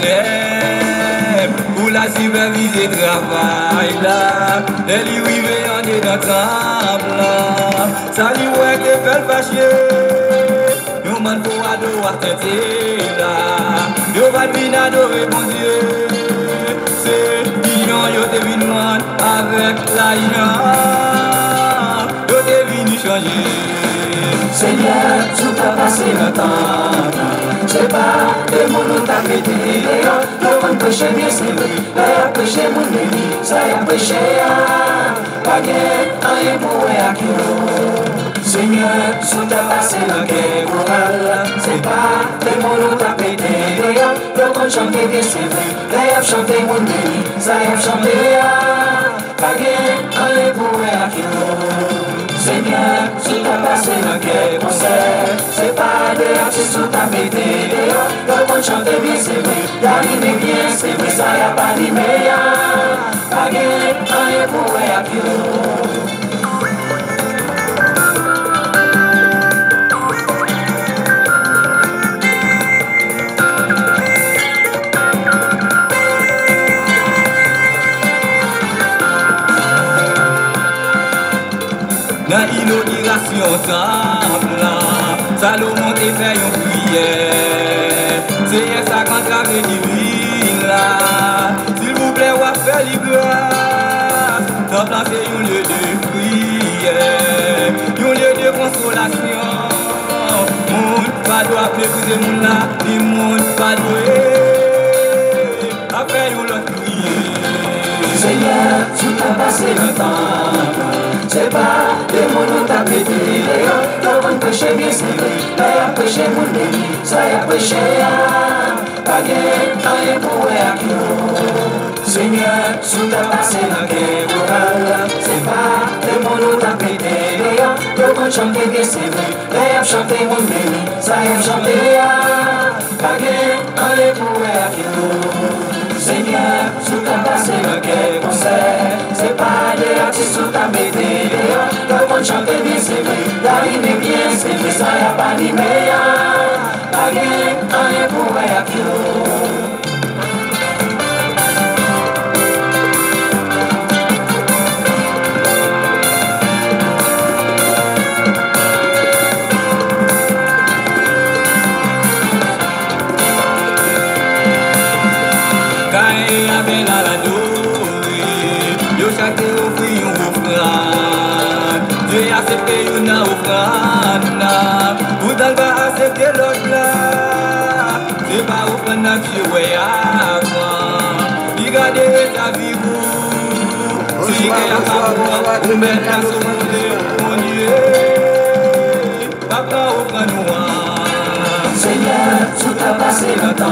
Jérusalem pour la superviser travail là. Les lui rivés en est dans temple là. Ça lui ouais que fait le fâcher. Nous man pour adorer tenter là. Nous va venir adorer mon Dieu. C'est bidon yo te venu avec la ina. Yo te venu changer. Seigneur, tout a passé le temps. C'est pas des mots nous t'a pété. Le monde péché bien c'est vrai. Le péché mon béni, ça y a péché. Pas bien, rien pour acquérir. Seigneur, tout a passé le temps. C'est pas des mots nous t'a pété. Le monde chante bien c'est vrai. Le chanté mon béni, ça y a chanté. Pas bien, rien pour acquérir. Seigneur, tout a passé dans quel concert. C'est pas des artistes tout a pété. Le monde chante bien, c'est vrai. L'anime bien, c'est vrai, ça y a pas d'anime. Pas rien pour réappuyer. Dans l'inauguration temple là, Salomon te fait une prière. C'est ça qu'on travaille divine là. S'il vous plaît, on va faire les grâces. Temple là c'est un lieu de prière, un lieu de consolation. Monde pas doit pleurer mon là, le monde pas doit après une autre prière. Seigneur, tout a passé le temps. C'est pas des mots nous t'a pété. Le monde péché bien c'est vrai. Le péché mon béni, ça y a péché. Pas bien, rien pour acquérir. Seigneur, tout a passé dans quel oral. C'est pas des mots nous t'a pété. Le monde chante bien c'est vrai. Le chanté mon béni, ça y a chanté. Pas bien, rien pour acquérir. Seigneur, tout a passé dans quel concert. C'est pas des artistes tout a pété. Le monde chante bien, c'est vrai. L'anime bien, c'est vrai, ça y a pas d'anime. Pas rien pour réappuyer. Dieu a accepté une offrande. Vous va accepter l'autre là. C'est pas offrande à Dieu, ouais, avant. Il garde sa vie, vous. Si il y a pas pour vous mettre à son mon Dieu. Papa, offrande nous. Seigneur, tout a passé le temps.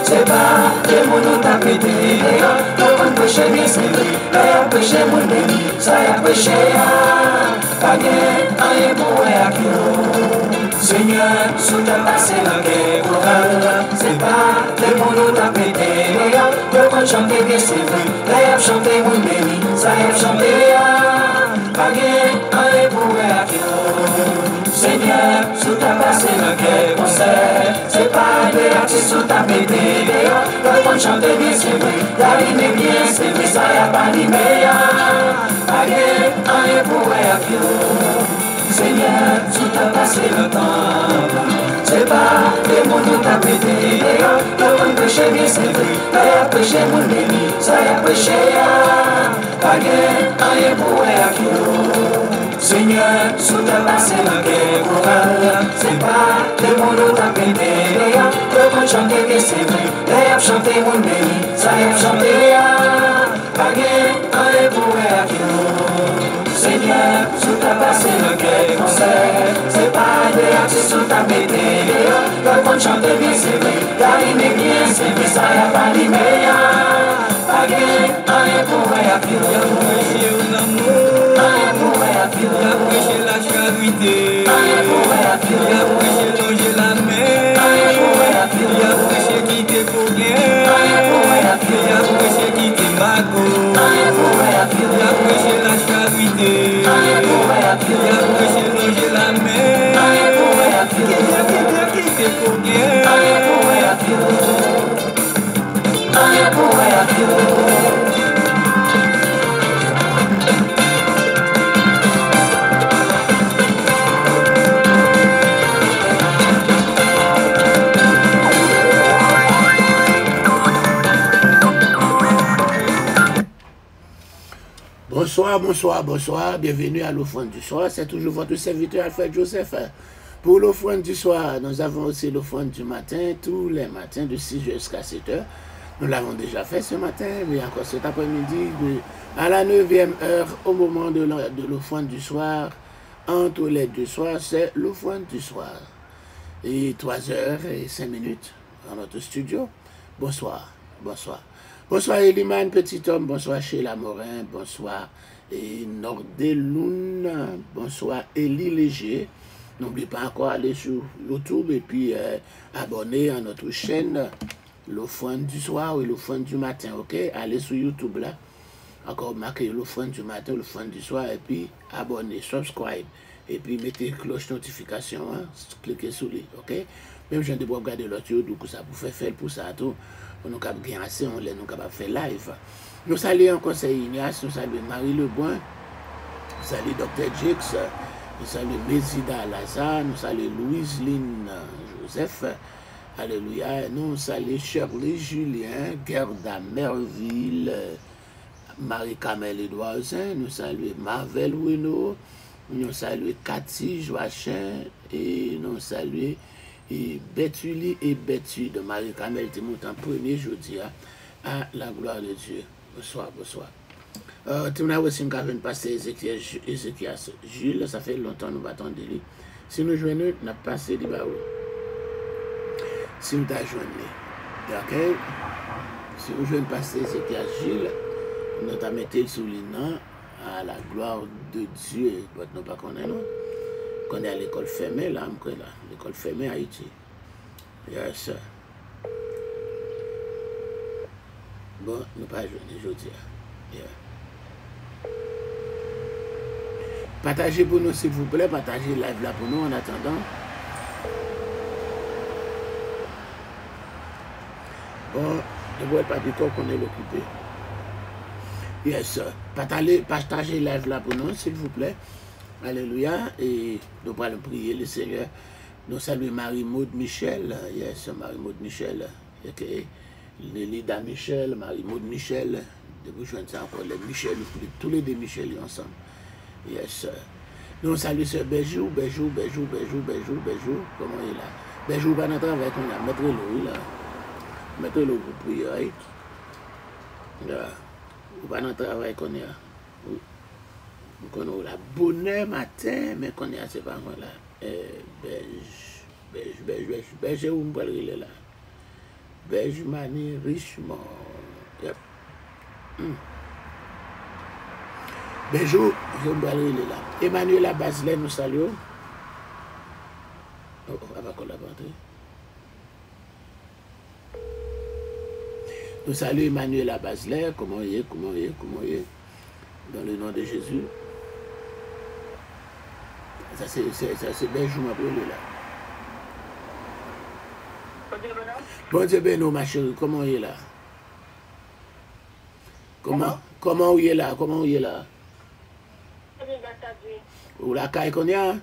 C'est pas des mots nous t'a pété. Le monde péché bien c'est vrai. Le péché mon béni, ça y a péché. Pas bien, rien pour acquérir. Seigneur, tout a passé dans quel oral. C'est pas des mots nous t'a pété. Le monde chante bien c'est vrai. Le chanté mon béni, ça y a chanté. Pas bien, rien pour acquérir. Seigneur, tout a passé dans quel concert. C'est pas des artistes tout a pété. Le monde chante bien, c'est vrai. L'anime bien, c'est vrai, ça y a pas d'anime. Pas rien pour réappuyer. Seigneur, tout a passé le temps. C'est pas des mots nous t'a pété. Le monde péché bien, c'est vrai. Le péché mon béni, ça y a péché. Pas rien pour réappuyer. Seigneur, tout a passé dans quel oral. C'est pas des mots nous t'a pété. Le monde chante bien, c'est vrai. Le chanté mon béni, ça y a chanté. Pas rien pour acquérir. Seigneur, tout a passé dans quel concert. C'est pas des artistes tout a pété. Le monde chante bien, c'est vrai. L'anime bien, c'est vrai, ça y a pas d'anime. Pas rien pour acquérir. Rien pour acquérir. Il a prêché la charité. Rien pour acquérir. Il a prêché longer la mer. Rien pour acquérir. Il a prêché quitter pour bien. Rien pour acquérir. Il a prêché quitter Mago. Rien pour acquérir. Il a prêché la charité. Rien pour acquérir. Il a prêché longer la mer. Rien pour acquérir. Il a quitter pour bien. Rien pour acquérir. Bonsoir, bonsoir, bonsoir. Bienvenue à l'offrande du soir. C'est toujours votre serviteur Alfred Joseph. Pour l'offrande du soir, nous avons aussi l'offrande du matin, tous les matins de 6h jusqu'à 7h. Nous l'avons déjà fait ce matin, mais encore cet après-midi, à la 9e heure, au moment de l'offrande du soir, entre les deux soirs, c'est l'offrande du soir. Et 3h05 dans notre studio. Bonsoir, bonsoir. Bonsoir Eliman, petit homme, bonsoir Sheila Morin, bonsoir et Nordeloun, bonsoir Elie Léger. N'oubliez pas encore aller sur YouTube et puis abonner à notre chaîne l'offrande du soir ou l'offrande du matin, ok? Allez sur YouTube là, encore marquez l'offrande du matin, l'offrande du soir et puis abonnez, subscribe et puis mettez cloche notification, hein? Cliquez sur lui, ok? Même je ne peux pas regarder l'autre YouTube, ça vous fait faire pour ça tout. Nous avons gagné assez, nous avons fait live. Nous saluons Conseil Ignace, nous saluons Marie Leboin, nous saluons Dr. Jix, nous saluons Mézida Lazare, nous saluons Louise Lynn Joseph, alléluia, nous saluons Shirley Julien, Gerda Merville, Marie-Camille Edouardsin, nous saluons Marvel Wino, nous saluons Cathy Joachim et nous saluons Béthulie et Béthu de Marie-Camille qui montent en premier jeudi à la gloire de Dieu. Bonsoir, bonsoir. Tu m'as aussi une passer Ézéchias Jules, ça fait longtemps que nous battons de lui. Si nous jouons, nous avons passé du baou. Si nous avons joué, ok? Si nous jouons passer Ézéchias Jules, nous avons mis sous le nom à la gloire de Dieu. Nous ne pas connaître, non? On est à l'école fermée, là, l'école fermée à Haïti. Yes. Bon, nous pas jouer aujourd'hui. Yeah. Partagez pour nous, s'il vous plaît, partagez live là pour nous en attendant. Bon, je vois pas du tout qu'on est l'occupé. Yes. Partagez live là pour nous, s'il vous plaît. Alléluia, et nous allons prier le Seigneur. Nous saluons Marie-Maude Michel, yes, Marie-Maude Michel, okay. Lida Michel, Marie-Maude Michel, de vous joindre ça encore, les Michel, tous les deux Michel ensemble. Yes. Nous saluons ce Béjou, comment il est là? Béjou va dans le travail qu'on a, mettre l'eau là. Mettre l'eau pour prier, ou va dans le travail qu'on a. Qu'on a la bonne matin, mais qu'on a c'est pas moi là. Beige, où me parle là. Beige Mani Richemont. Yep. Beige, je me parle là. Emmanuel Baselin, nous saluons. Oh, elle va collaborer. Nous saluons Emmanuel Baselin, comment il est. Dans le nom de Jésus. Ça c'est Benjou m'a brûlé là. Bon Dieu béni ma chérie, comment il est là? Comment il est là? Comment il est là? Ou la caille qu'on y a?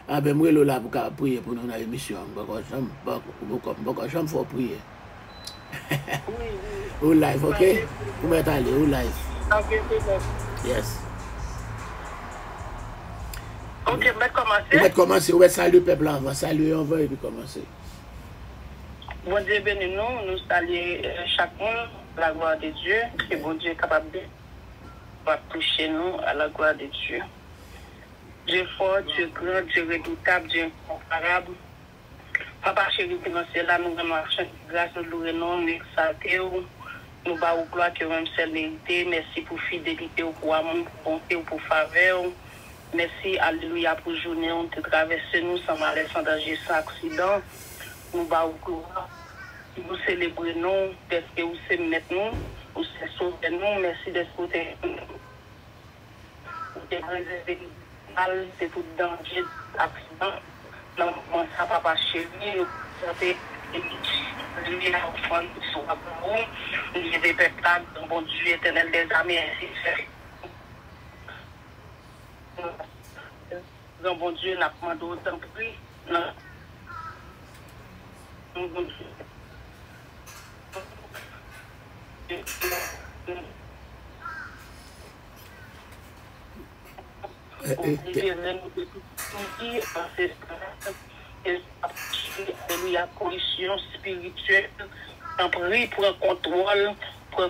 Ah ben moi là pour prier pour nous dans l'émission. Beaucoup j'aime faut prier. Au live, ok? Vous mettez aller au live. Yes. Ok, on va commencer. On va commencer. On va saluer le peuple. On va saluer, on va et puis commencer. Bon Dieu béni nous saluons chacun la gloire de Dieu. Et bon Dieu est capable de toucher nous à la gloire de Dieu. Dieu fort, Dieu grand, Dieu redoutable, Dieu incomparable. Papa chéri, c'est là, nous allons marcher grâce à nous, nous exalter, nous allons gloire que même seule vérité. Merci pour fidélité, pour amour, pour bonté, pour faveur. Merci, alléluia, pour journée, on te traverse nous sans malheur, sans danger, sans accident. Nous allons gloire. Nous célébrons nous, parce que vous savez maintenant, vous savez sauver nous. Merci d'être protégé. Vous êtes réservé mal, c'est tout danger, accident. Non, ça papa chéri, Lui a offert soit pour nous, il est peuplade, bon Dieu éternel des armées, ainsi fait. Bon Dieu, n'a pas demandé autant prix. Non. Bon Dieu. Il y a corruption spirituelle. En prie, prends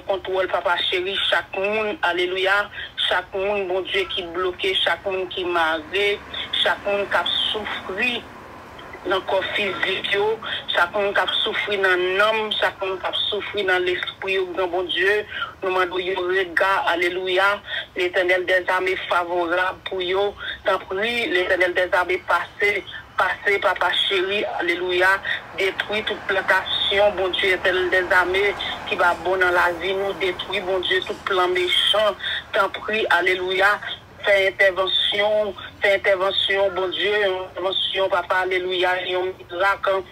contrôle, papa chéri, chaque monde, alléluia, chaque monde, mon Dieu, qui est bloqué, chaque monde qui est marré, chaque monde qui a souffert dans le corps physique, chaque monde qui a souffert dans l'âme, chaque monde qui a souffert dans l'esprit, bon Dieu, nous demandons un regard, alléluia, l'Éternel des armées favorable pour eux. Tant pis, l'Éternel des armées passé, papa chéri, alléluia, détruit toute plantation, bon Dieu, éternel des armées, qui va bon dans la vie, nous détruit, bon Dieu, tout plan méchant, tant pis, alléluia, fais intervention, bon Dieu, intervention, papa, alléluia, un miracle,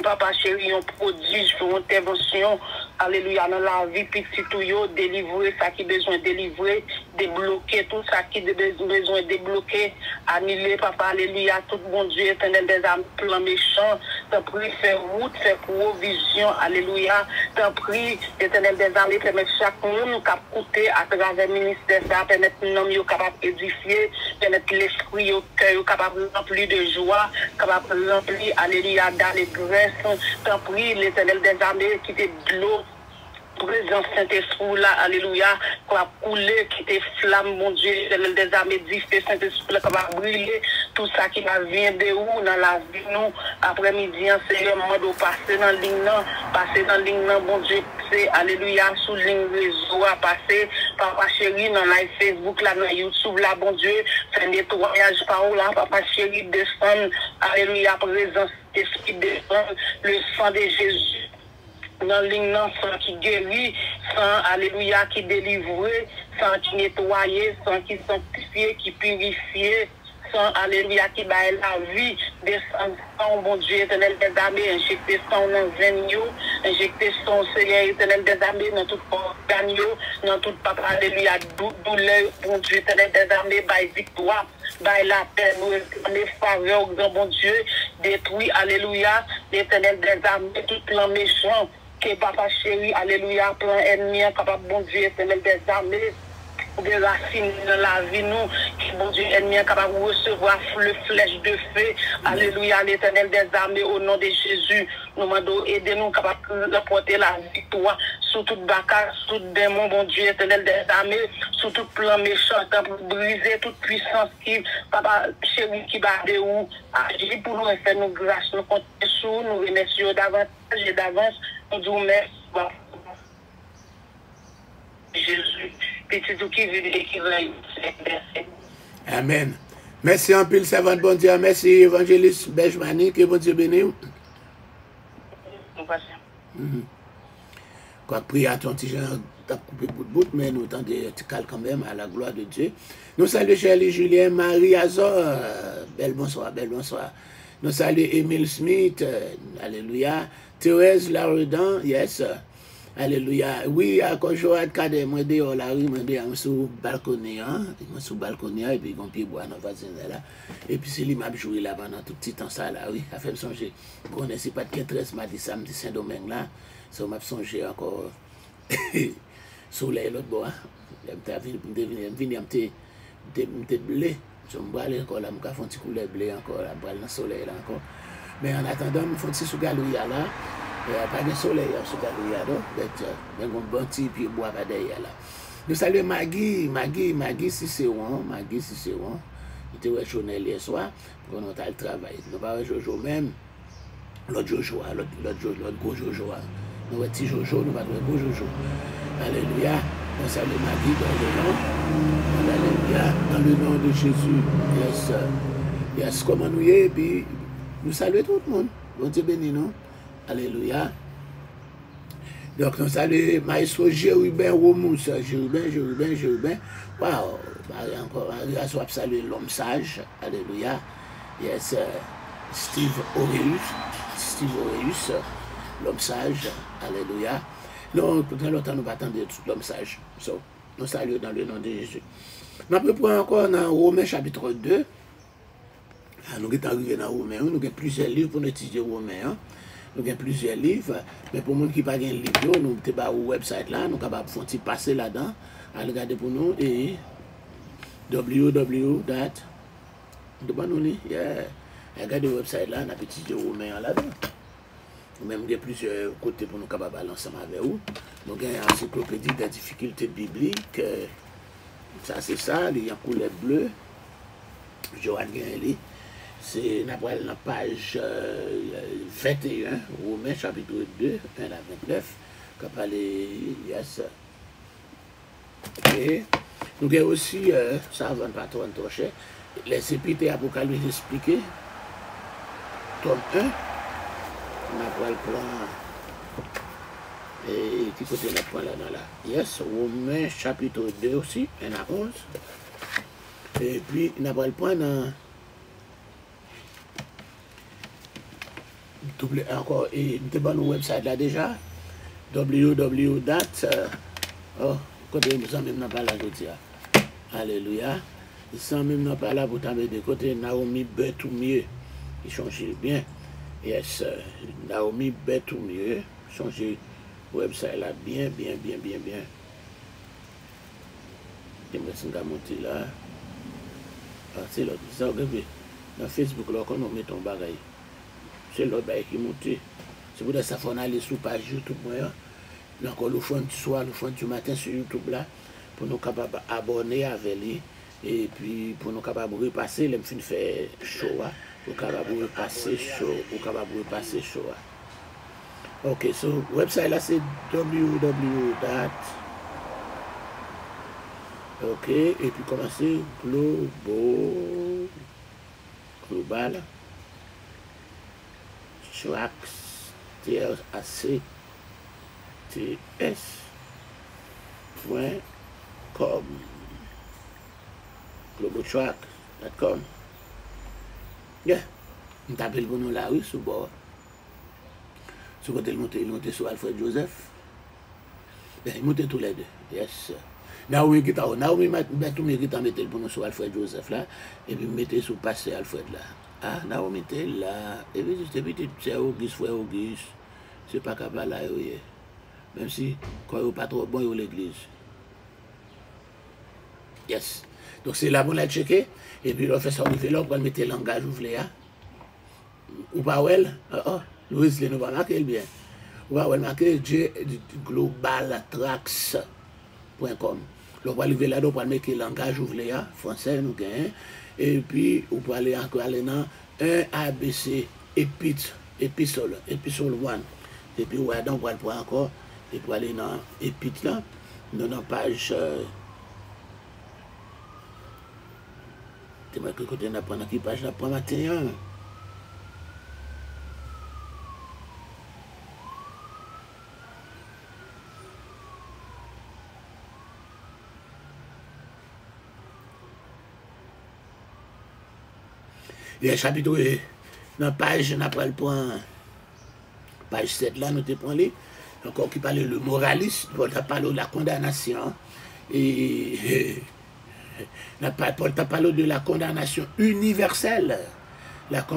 papa chéri, un prodige, une intervention, alléluia, dans la vie, petit tout, délivrer ça qui besoin de délivrer, débloquer tout ça qui besoin de débloquer, annuler, papa, alléluia, tout bon Dieu, éternel des âmes, plan méchant, t'en prie, faire route, faire provision, alléluia, t'en prie, éternel des âmes, permettre chaque monde qui a coûté à travers le ministère, ça, permettre l'homme capable d'édifier, permettre l'esprit au cœur capable de remplir de joie, capable de remplir, alléluia, d'allégresse, t'en prie, l'éternel des armées qui était de l'eau, présence Saint-Esprit là, alléluia, qui va couler, qui te flamme, mon Dieu, des armées difficiles, Saint-Esprit qui va brûler, tout ça qui va venir de où, dans la vie, nous, après-midi, c'est le moment de passer dans la ligne, bon Dieu, c'est, alléluia, sous ligne réseau, à passer, papa chéri, dans live Facebook, là, dans YouTube, là, bon Dieu, fait nettoyage par où, là, papa chéri, descend, alléluia, présence, Esprit descend, le sang de Jésus, dans ligne sans qui guérit, sans alléluia qui délivre, sans qui nettoyer, sans qui sanctifier, qui purifier, sans alléluia qui baille la vie, descend sang, bon Dieu éternel des armées, injecter sang dans venio, injecter son Seigneur éternel des armées dans tout organe, dans tout papa, alléluia, douleur, bon Dieu éternel des armées, baille victoire, baille la paix, nous les faveurs, grand bon Dieu, détruit, alléluia, l'éternel des armées, tout plan méchant, que papa chéri, alléluia, plan ennemi, capable, bon Dieu, éternel des armées, des racines dans la vie, nous, qui, bon Dieu, ennemi, capable de recevoir le flèche de feu, alléluia, l'éternel des armées, au nom de Jésus, nous demandons, aidez-nous, capable de porter la victoire, sur toute baccasse, sur tout démon, bon Dieu, éternel des armées, sur tout plan méchant, pour briser toute puissance qui, papa chéri, qui bat de où, agir pour nous et faire nous grâce, nous comptons sur nous remercions davantage et d'avance, nous disons merci, Jésus, petit tout qui veut et qui veut, merci. Amen. Merci en pile, servante, bon Dieu, merci, évangéliste Benjamini, que bon Dieu bénisse. Quoi prier à ton petit genre, t'as coupé bout, mais nous t'en calme quand même à la gloire de Dieu. Nous saluons Shirley Julien, Marie Azor, belle bonsoir. Nous saluons Emile Smith, alléluia. Thérèse Laredan, yes, alléluia. Oui, à Joad Kade, moi dehors la rue, moi dehors sous balconnier, et puis on pied bois dans voisin là. Et puis c'est lui m'a joué là pendant tout petit temps ça là, oui, a fait me songer. Bon, c'est pas de 13 mardi samedi Saint-Domingue là. Ça m'a songé encore soleil l'autre bois. Venir me blé. Je me bois encore là, je me fais un petit couler blé encore là, dans le soleil là encore. Mais en attendant, je fais un petit sous galerie là. Il n'y a pas de soleil sous galerie là, mais un bon petit pied bois pas derrière là. Nous saluons Maggie Cicéron. Il était retourné hier soir pour notre travail. Nous pas Jojo même. L'autre Jojo, l'autre gros Jojo. Nous petit Jojo, nous pas gros Jojo. Alléluia. Nous saluons Maggie dans le nom. Alléluia. Dans le nom de Jésus. Yes, comment nous y est, et puis nous saluons tout le monde. Bon Dieu béni nous. Alléluia. Donc nous saluons Maestro Jérubin Romous. Jérubin. Waouh. Encore, Maria soit saluer l'homme sage. Alléluia. Yes, Steve Aureus. Steve Oreus, l'homme sage, alléluia. Non, pour très longtemps, nous attendons tout l'homme sage. So, nous saluons dans le nom de Jésus. Nous reprenons encore dans Romains chapitre 2. Nous sommes arrivés dans Romains, nous avons plusieurs livres pour étudier Romains. Nous avons plusieurs livres, mais pour les gens qui n'ont pas de livre, nous avons un website là, nous sommes capables de passer là-dedans, à regarder pour nous et www. Regardez le website là, on a petit Romain là-dedans. Nous avons plusieurs côtés pour nous capables d'aller ensemble avec vous. Nous avons une encyclopédie des difficultés bibliques. Ça, c'est ça, il y a une couleur bleue. Joanne Gainli. C'est la page 21, Romains chapitre 2, 1 à 29, qui parle, yes. Et nous avons aussi, ça avant pas trop cher, les épîtres et Apocalypse expliqués, tome 1, on a le plan, et qui côté on a le plan là-dedans là. Yes, Romains chapitre 2 aussi, 1 à 11. Et puis, on a le point dans. Encore, et nous avons nos website là déjà, www. Oh, côté nous sommes même pas là, je dis. Alléluia. Ils sont même pas là pour t'amener de côté Naomi Betoumieux. Il change bien. Yes, Naomi Betoumieux. Changer website là, bien. Je me suis monté là. C'est l'autre. Ça, dans Facebook, là, quand on met ton bagage. C'est l'autre qui est monté. C'est pour ça qu'il faut aller sur la page YouTube. Encore le fond du soir, le fond du matin sur YouTube là, pour nous capables d'abonner avec lui. Et puis pour nous capables de repasser, les films fait show. Pour capable de repasser show. Ok, so website là c'est www. Ok, et puis commencer global. TS.com globaltrack.com. Yeah, on t'appelle pour nous là, oui, sous bord. Sous côté, il monte sur Alfred Joseph. Il monte tous les deux, yes. Naomi qui t'a mis pour nous sur Alfred Joseph là, et puis mettez sur pasteur Alfred là. Ah, Naomi était là, et puis c'est Auguste, frère Auguste, c'est pas capable là, même si, quand il n'est pas trop bon, il est l'église. Yes. Donc c'est là pour la checker, et puis on fait ça, on fait là, pour mettre le langage ouvert. Ou pas, Louis, nous va marquer bien. Ou pas, marquer globaltrax.com. On va arriver là, on va mettre le langage ouvert, français, nous gagnons. Et puis, vous pouvez aller encore dans 1 ABC épisode 1. Et puis, ouais, donc, on va le prendre encore. Et puis, aller dans épître là, dans la page. Tu m'as que côté, on a pris page là, pour matin. Il y a un chapitre dans la page, on apprend le point, page 7 là, nous te prenons encore qui parle le moraliste, Paul t'a parlé de la condamnation, et Paul t'a parlé de la condamnation universelle, car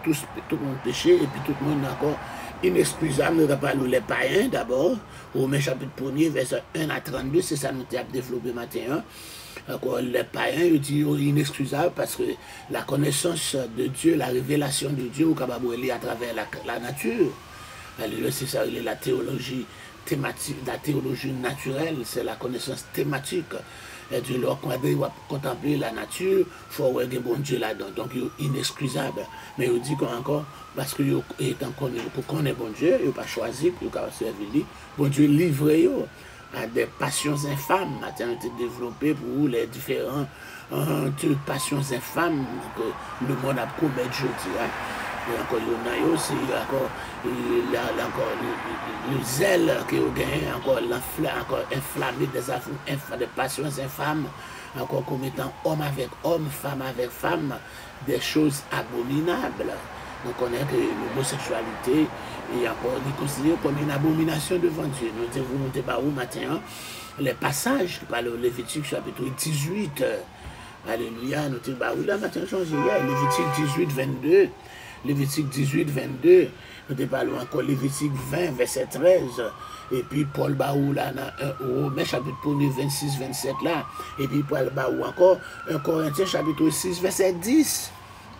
tout le monde péché, et puis tout le monde encore inexcusable. Nous avons parlé les païens d'abord, Romains chapitre 1er, verset 1 à 32, c'est ça nous avons développé matin. Encore les païens, ils disent inexcusable parce que la connaissance de Dieu, la révélation de Dieu, est capable de à travers la nature. C'est ça, la théologie thématique, la théologie naturelle, c'est la connaissance thématique. Et Dieu leur contempler la nature, il faut avoir un bon Dieu là-dedans. Donc, il est inexcusable. Mais il dit encore, parce que pour qu'on ait bon Dieu, il n'a pas choisi, il n'a pas servi. Bon Dieu livré à des passions infâmes, a été développé pour les différentes passions infâmes que le monde a commis aujourd'hui. Et encore, il y a aussi encore le zèle qui a gagné, encore inflammé des passions infâmes, encore commettant homme avec homme, femme avec femme, des choses abominables. nous connaissons que l'homosexualité est encore considérée comme une abomination devant Dieu. Nous devons monter par où matin, les passages qui parlent au Lévitique chapitre 18. Alléluia, nous devons par où là matin changer. Lévitique 18, 22. Lévitique 18, 22. Nous devons parler encore Lévitique 20, verset 13. Et puis Paul Baou là dans Romains chapitre 1er, 26, 27 là. Et puis Paul Baou encore 1 Corinthiens chapitre 6, verset 10.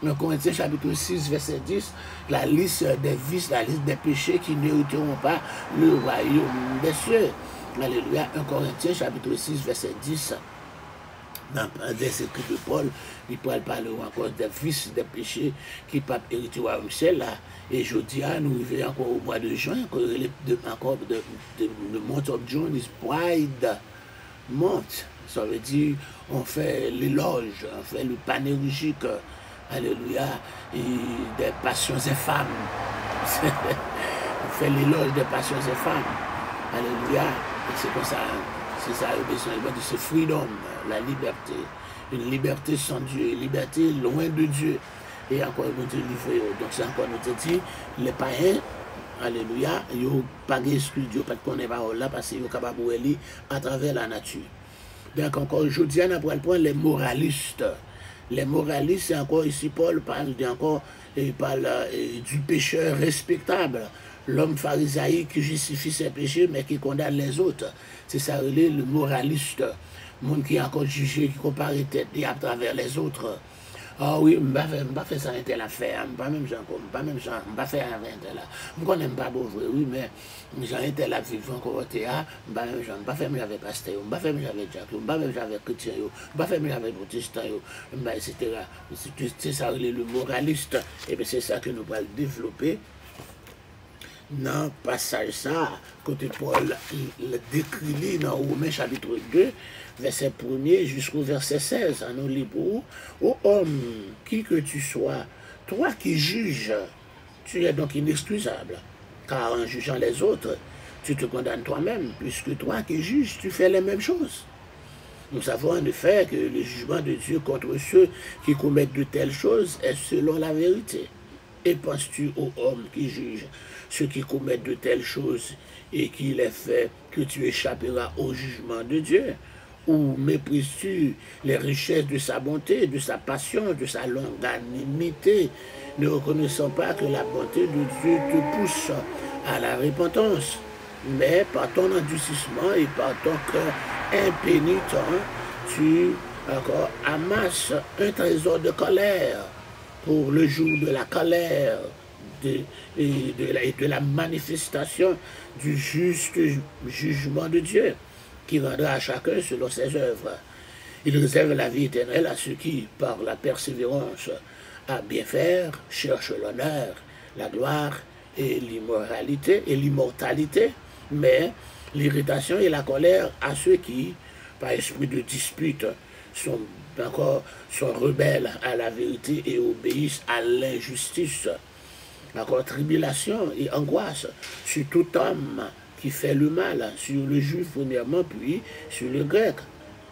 1 Corinthiens chapitre 6, verset 10, la liste des vices, la liste des péchés qui n'hériteront pas le royaume des cieux. Alléluia. 1 Corinthiens chapitre 6, verset 10. Dans des écrits de Paul, il parle encore des vices, des péchés qui ne peuvent pas hériter au royaume ciel là. Et je dis, nous arrivons encore au mois de juin, encore le month of June is Pride Month. Ça veut dire, on fait l'éloge, on fait le panégyrique. Alléluia, et des passions et femmes. On fait l'éloge des passions et femmes. Alléluia, et c'est comme ça, c'est ça le besoin de ce freedom, la liberté. Une liberté sans Dieu, une liberté loin de Dieu. Et encore, nous te livrons. Donc, c'est encore, nous te dit, les païens, alléluia, ils n'ont pas d'excuse, ils n'ont pas de connaître parole là, parce qu'ils sont capables de lire à travers la nature. Donc, encore aujourd'hui, on a pour le point les moralistes. Les moralistes, c'est encore ici, Paul parle du pécheur respectable, l'homme pharisaïque qui justifie ses péchés mais qui condamne les autres. C'est ça, le moraliste, le monde qui est encore jugé, qui compare tête à travers les autres. Ah oui, je ne vais pas faire ça à tel affaire, je ne vais pas faire ça à tel là. Je ne connais pas beaucoup, oui, mais j'ai un tel à vivre encore au théâtre, je ne vais pas faire avec pasteur, je ne vais pas faire avec Jacques, je ne vais pas faire avec chrétien, je ne vais pas faire avec protestant, etc. C'est ça, le moraliste, et bien c'est ça que nous allons développer. Dans le passage ça, côté Paul le décrit dans Romains chapitre 2, verset 1er jusqu'au verset 16, à nos libres. Ô homme, qui que tu sois, toi qui juges, tu es donc inexcusable, car en jugeant les autres, tu te condamnes toi-même, puisque toi qui juges, tu fais les mêmes choses. Nous savons en effet que le jugement de Dieu contre ceux qui commettent de telles choses est selon la vérité. Et penses-tu aux hommes qui jugent ceux qui commettent de telles choses et qui les fait que tu échapperas au jugement de Dieu? Ou méprises-tu les richesses de sa bonté, de sa passion, de sa longanimité, ne reconnaissant pas que la bonté de Dieu te pousse à la repentance? Mais par ton endurcissement et par ton cœur impénitent, tu encore amasses un trésor de colère pour le jour de la colère et de la manifestation du juste jugement de Dieu, qui rendra à chacun selon ses œuvres. Il réserve la vie éternelle à ceux qui, par la persévérance à bien faire, cherchent l'honneur, la gloire et l'immortalité, mais l'irritation et la colère à ceux qui, par esprit de dispute, sont rebelles à la vérité et obéissent à l'injustice. Encore tribulation et angoisse sur tout homme qui fait le mal, sur le juif premièrement, puis sur le grec.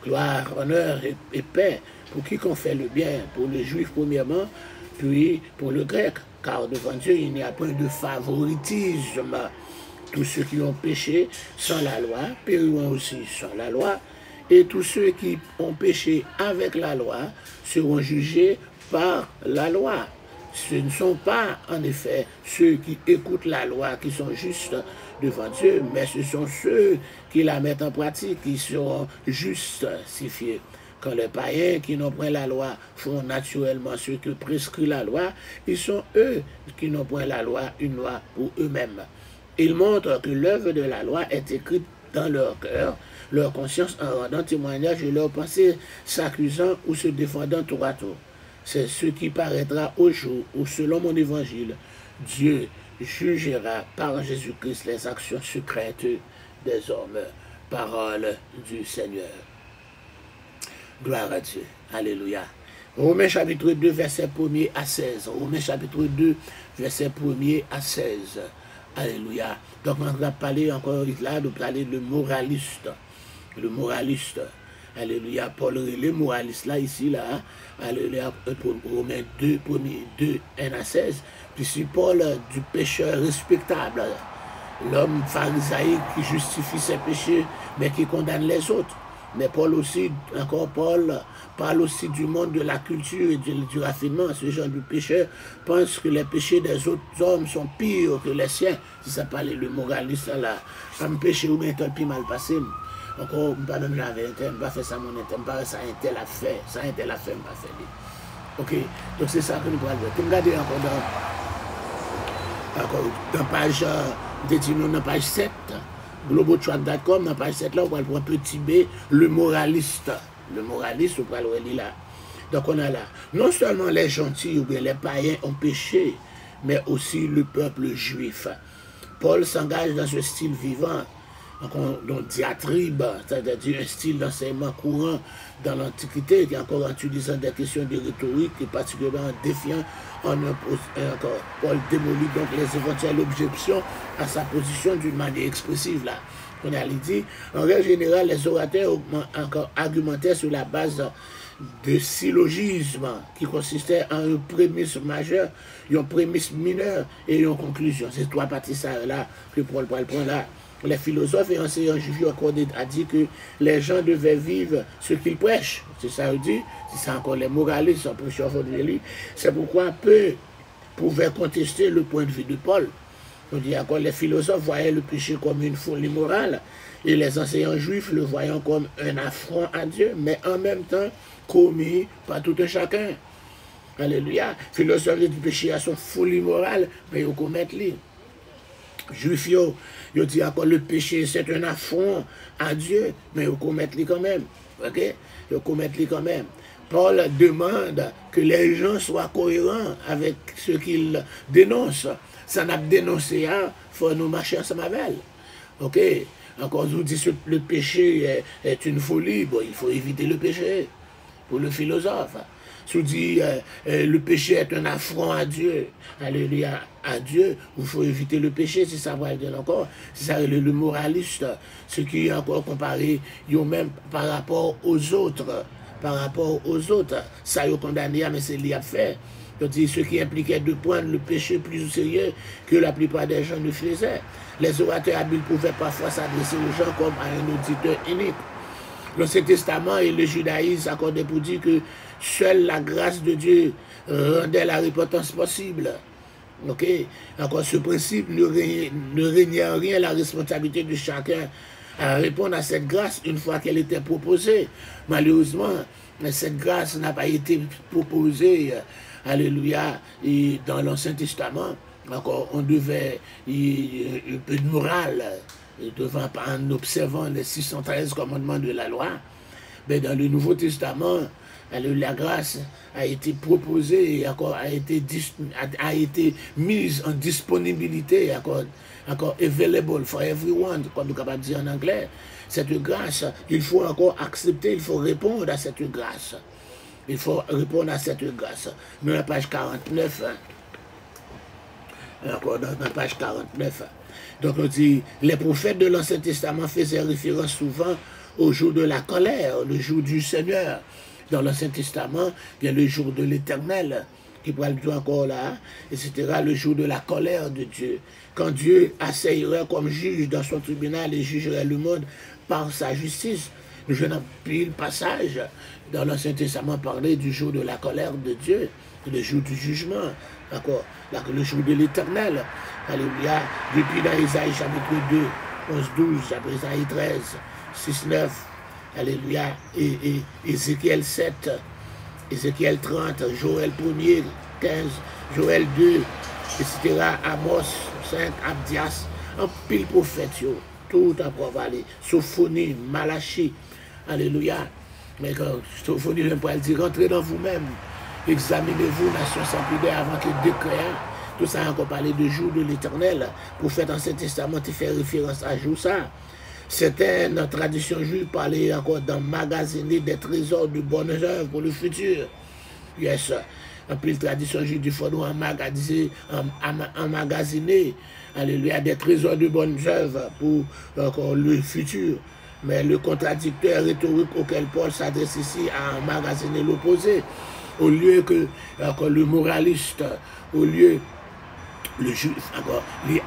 Gloire, honneur et paix pour quiconque fait le bien, pour le juif premièrement, puis pour le grec. Car devant Dieu, il n'y a point de favoritisme. Tous ceux qui ont péché sans la loi périront aussi sans la loi. Et tous ceux qui ont péché avec la loi seront jugés par la loi. Ce ne sont pas, en effet, ceux qui écoutent la loi qui sont justes devant Dieu, mais ce sont ceux qui la mettent en pratique qui seront justifiés. Quand les païens qui n'ont point la loi font naturellement ce que prescrit la loi, ils sont eux qui n'ont point la loi, une loi pour eux-mêmes. Ils montrent que l'œuvre de la loi est écrite dans leur cœur, leur conscience en rendant témoignage de leurs pensées, s'accusant ou se défendant tour à tour. C'est ce qui paraîtra au jour où, selon mon évangile, Dieu jugera par Jésus-Christ les actions secrètes des hommes. Parole du Seigneur. Gloire à Dieu. Alléluia. Romains chapitre 2, verset 1er à 16. Romains chapitre 2, verset 1er à 16. Alléluia. Donc on va parler encore là, de parler de moraliste. Le moraliste. Alléluia, Paul les moralistes là, ici, là, alléluia, Romains 2, 1 à 16, puis si Paul du pécheur respectable, l'homme pharisaique qui justifie ses péchés, mais qui condamne les autres. Mais Paul aussi, encore Paul, parle aussi du monde de la culture et du raffinement. Ce genre de pécheur pense que les péchés des autres hommes sont pires que les siens. Si ça parle le moraliste là, ça me péché ou bien plus mal passé. Encore, pas même j'avais un thème, pas fait ça mon thème, pas ça un tel a fait, ça un tel a fait, pas fait. Ok, donc c'est ça que nous pourrons dire. Tu me regardes encore dans page, dans page 7. Globotrap.com, dans page 7 là, on va prendre un petit B, le moraliste. Le moraliste, on va le lire là. Donc on a là, non seulement les gentils ou bien les païens ont péché, mais aussi le peuple juif. Paul s'engage dans ce style vivant, donc diatribe, c'est-à-dire un style d'enseignement courant dans l'Antiquité, qui est encore en utilisant des questions de rhétorique, et particulièrement en défiant, encore, Paul démolit donc les éventuelles objections à sa position d'une manière expressive là. On a dit, en règle générale, les orateurs encore argumentaient sur la base de syllogisme qui consistait en une prémisse majeure, une prémisse mineure et une conclusion. C'est trois parties ça là que Paul prend là. Les philosophes et enseignants juifs a dit que les gens devaient vivre ce qu'ils prêchent. C'est ça qu'il dit. C'est ça encore les moralistes, c'est pourquoi peu pouvaient contester le point de vue de Paul. On dit encore les philosophes voyaient le péché comme une folie morale et les enseignants juifs le voyant comme un affront à Dieu, mais en même temps commis par tout un chacun. Alléluia. Philosophes du péché à son folie morale, mais ils commettent lui. Juifs, ils disent encore le péché c'est un affront à Dieu, mais ils commettent lui quand même. Ok? Ils commettent lui quand même. Paul demande que les gens soient cohérents avec ce qu'ils dénoncent. Ça n'a pas dénoncé, il faut nous marcher ensemble avec elle. Ok? Encore, je vous dis que le péché est une folie, bon, il faut éviter le péché. Pour le philosophe. Si vous dites le péché est un affront à Dieu, alléluia, à Dieu, il faut éviter le péché, c'est ça va dire encore. C'est ça le moraliste, ce qui est encore comparé, même par rapport aux autres. Par rapport aux autres, ça y est condamné, mais c'est lui à faire. Donc, ce qui impliquait de prendre le péché plus au sérieux que la plupart des gens ne faisaient. Les orateurs habiles pouvaient parfois s'adresser aux gens comme à un auditeur unique. L'Ancien Testament et le judaïsme accordaient pour dire que seule la grâce de Dieu rendait la repentance possible. Ok? Encore ce principe ne régnait en rien la responsabilité de chacun à répondre à cette grâce une fois qu'elle était proposée. Malheureusement, cette grâce n'a pas été proposée, alléluia, et dans l'Ancien Testament. Encore, on devait un peu de morale en observant les 613 commandements de la loi. Mais dans le Nouveau Testament, la grâce a été proposée et encore a été mise en disponibilité, encore available for everyone, comme nous sommes capables de dire en anglais. Cette grâce, il faut encore accepter, il faut répondre à cette grâce. Il faut répondre à cette grâce. Dans la page 49, encore dans la page 49. Donc on dit, les prophètes de l'Ancien Testament faisaient référence souvent au jour de la colère, le jour du Seigneur. Dans l'Ancien Testament, il y a le jour de l'Éternel, qui parle encore là, etc., le jour de la colère de Dieu. Quand Dieu asseillerait comme juge dans son tribunal et jugerait le monde par sa justice. Je n'ai plus le passage dans l'Ancien Testament parler du jour de la colère de Dieu, le jour du jugement, d'accord, le jour de l'Éternel. Alléluia. Depuis dans Isaïe chapitre 2, 11-12, après Isaïe 13, 6-9, alléluia, et Ézéchiel 7, Ézéchiel 30, Joël 1er, 15, Joël 2, etc., Amos 5, Abdias, un pile prophète, tout à provaler, Sophonie, Malachie, alléluia. Mais quand Sophonie, je peux dire, rentrez dans vous-même, examinez-vous, nation sans pudeur, avant que Dieu crée. Tout ça a encore parlé de jour de l'Éternel. Prophète Ancien Testament, il fait référence à jour ça. C'était notre tradition juive, parler encore d'emmagasiner des trésors de bonnes œuvres pour le futur. Yes. Et puis la tradition juive, il faut nous emmagasiner, alléluia, des trésors de bonnes œuvres pour encore le futur. Mais le contradicteur rhétorique auquel Paul s'adresse ici a emmagasiné l'opposé. Au lieu que le moraliste, au lieu le juif encore les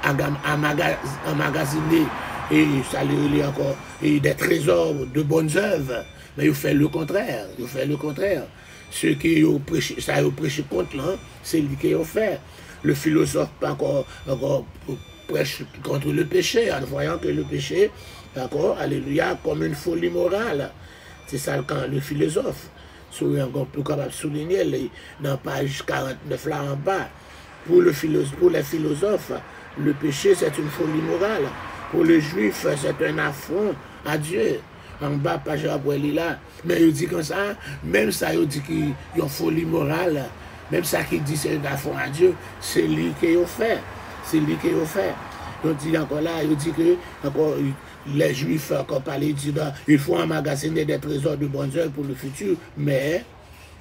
emmagasiner et ça lui encore et des trésors de bonnes œuvres, mais il fait le contraire, ce qui ont prêché, ça a prêché contre là, c'est lui qui a fait. Le philosophe encore prêche contre le péché en voyant que le péché, d'accord, alléluia, comme une folie morale. C'est ça quand le philosophe, on peut capable souligner dans page 49 là en bas. Pour les philosophes, le péché c'est une folie morale. Pour les juifs, c'est un affront à Dieu. En bas, page là. Mais il dit comme ça, même ça, il dit qu'il y a une folie morale. Même ça qui dit c'est un affront à Dieu, c'est lui qui a fait. C'est lui qui a fait. Donc il dit encore là, il dit que encore, les juifs encore parlé, il faut emmagasiner des trésors de bonnes œuvres pour le futur, mais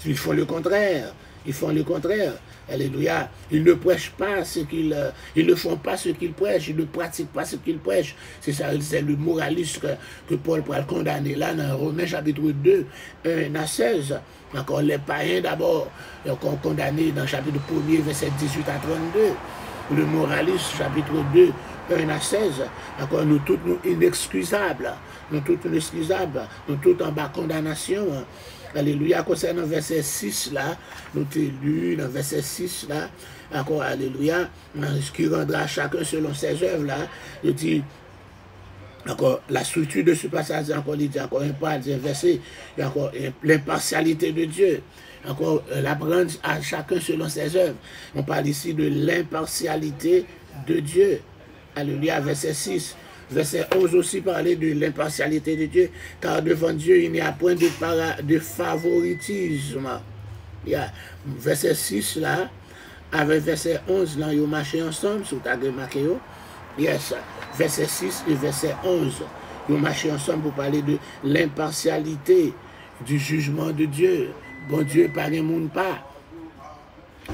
ils font le contraire. Ils font le contraire. Alléluia. Ils ne prêchent pas ce qu'ils... ils ne font pas ce qu'ils prêchent. Ils ne pratiquent pas ce qu'ils prêchent. C'est ça, c'est le moraliste que Paul pourra condamner là dans Romains chapitre 2, 1 à 16. Encore les païens d'abord, condamnés dans chapitre 1er, verset 18 à 32. Le moraliste, chapitre 2, 1 à 16. Encore nous tous, nous inexcusables. Nous tous inexcusables. Nous tous en bas condamnation. Alléluia, concernant verset 6 là, nous t'ai lu dans verset 6 là, encore alléluia, ce qui rendra chacun selon ses œuvres là, il dit, encore la structure de ce passage, encore il dit, encore un pas, un verset, il y a encore l'impartialité de Dieu, encore l'apprendre à chacun selon ses œuvres. On parle ici de l'impartialité de Dieu. Alléluia, verset 6. Verset 11 aussi parlait de l'impartialité de Dieu, car devant Dieu, il n'y a point de favoritisme. Il y a verset 6 là, avec verset 11 là, ils ont marché ensemble, sous ta marqué. Yes, verset 6 et verset 11, ils ont marché ensemble pour parler de l'impartialité du jugement de Dieu. Bon Dieu, pas de monde pas.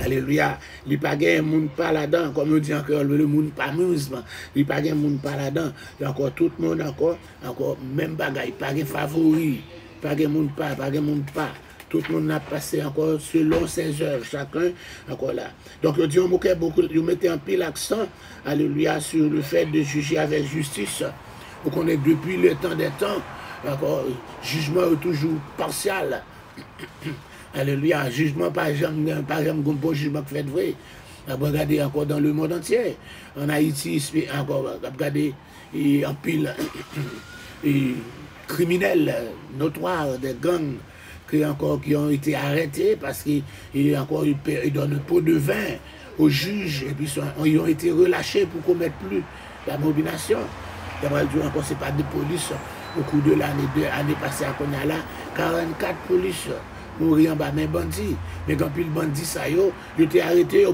Alléluia. Il n'y a pas de monde pas là-dedans. Comme on dit encore, le monde pas amusement. Il n'y a pas de monde pas là-dedans. Il y a encore tout le monde encore même bagaille. Pas de favori. Pas de monde pas, pas de monde pas. Tout le monde a passé encore selon ses œuvres. Chacun encore là. Donc, on dit, on mettait un pile accent, alléluia, sur le fait de juger avec justice. Vous connaissez depuis le temps des temps. Encore, jugement est toujours partial. Alléluia, jugement par exemple, comme bon jugement qui fait vrai. Regardez encore dans le monde entier. En Haïti, encore, regardez en pile criminels notoires, des gangs qui ont été arrêtés parce qu'ils donnent un pot de vin aux juges et puis ils ont été relâchés pour commettre plus la mobilisation. Encore, ce n'est pas de police. Au cours de l'année passée à Konyala, 44 polices mourir en bas, mais bandits. Mais quand le bandit, ça y est, ils ont arrêté, la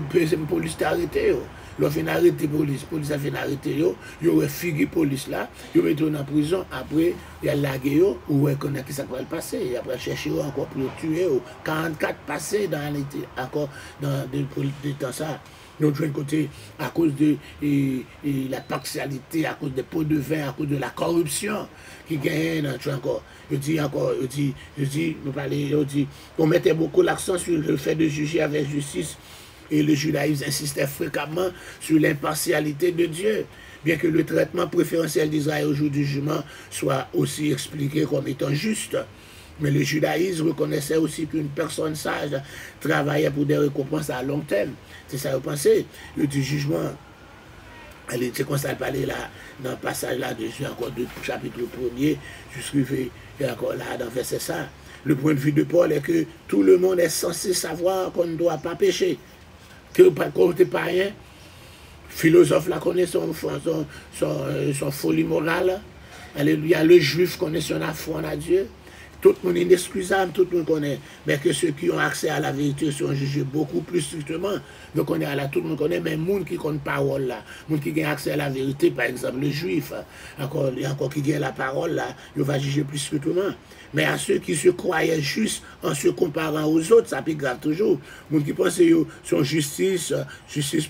police t'a arrêté. Ils ont fait arrêter la police a fait arrêter, ils ont figuré la police là, ils ont mis en prison, après, ils ont lagué, ou ils connaissent qui ça va le passer, et après chercher encore pour tuer, 44 passés dans l'été, encore dans des temps ça. Notre côté, à cause de la partialité, à cause des pots de vin, à cause de la corruption qui gagne encore. Je dis, on mettait beaucoup l'accent sur le fait de juger avec justice et le judaïsme insistait fréquemment sur l'impartialité de Dieu. Bien que le traitement préférentiel d'Israël au jour du jugement soit aussi expliqué comme étant juste. Mais le judaïsme reconnaissait aussi qu'une personne sage travaillait pour des récompenses à long terme. C'est ça, vous pensez? Le jugement, c'est comme ça, il parlait là, dans le passage là, encore du chapitre 1er, je suivais encore là, dans verset ça. Le point de vue de Paul est que tout le monde est censé savoir qu'on ne doit pas pécher. Que quand tu n'es pas rien, philosophe là connaît son folie morale. Alléluia, le juif connaît son affront à Dieu. tout le monde est inexcusable, tout le monde connaît. Mais que ceux qui ont accès à la vérité sont jugés beaucoup plus strictement. Donc on est là, tout le monde connaît, mais les gens qui connaissent la parole là, les gens qui ont accès à la vérité, par exemple le juif, encore, il y a encore qui ont la parole là, il va juger plus strictement. Mais à ceux qui se croyaient justes en se comparant aux autres, ça peut grave toujours. Les gens qui pensent que son justice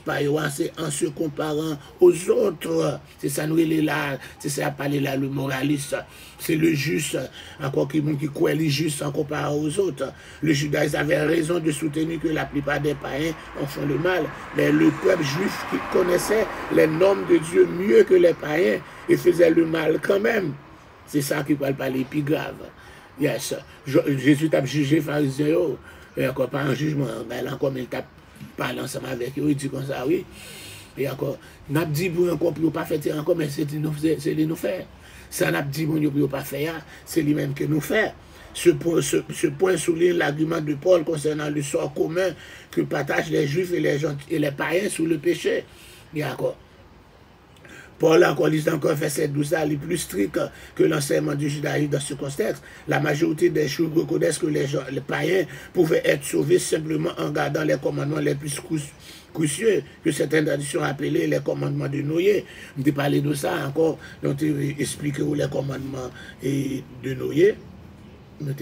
par eux, c'est en se comparant aux autres. C'est ça nous est là, c'est ça parler là le moraliste. C'est le juste, encore qui croit les justes en comparant aux autres. Le judaïsme avait raison de soutenir que la plupart des païens en font le mal. Mais le peuple juif qui connaissait les normes de Dieu mieux que les païens et faisait le mal quand même. C'est ça qui parle pas les plus grave. Yes. Jésus t'a jugé pharisien, et encore pas un jugement, mais là encore, il t'a parlé ensemble avec eux, il dit comme ça, oui. Et encore, n'a dit pour encore, pour pas faire encore, mais c'est de nous faire. Ça n'a dit pour ne pas faire, c'est lui-même que nous fait. Ce point souligne l'argument de Paul concernant le sort commun que partagent les Juifs et les païens sous le péché. Et encore, Paul encore dit encore verset 12 est plus strict que l'enseignement du judaïsme dans ce contexte. La majorité des Juifs reconnaissent que les païens pouvaient être sauvés simplement en gardant les commandements les plus crucieux que certaines traditions appelées les commandements de Noé. On a parlé de ça encore, on a expliqué les commandements de Noé. On a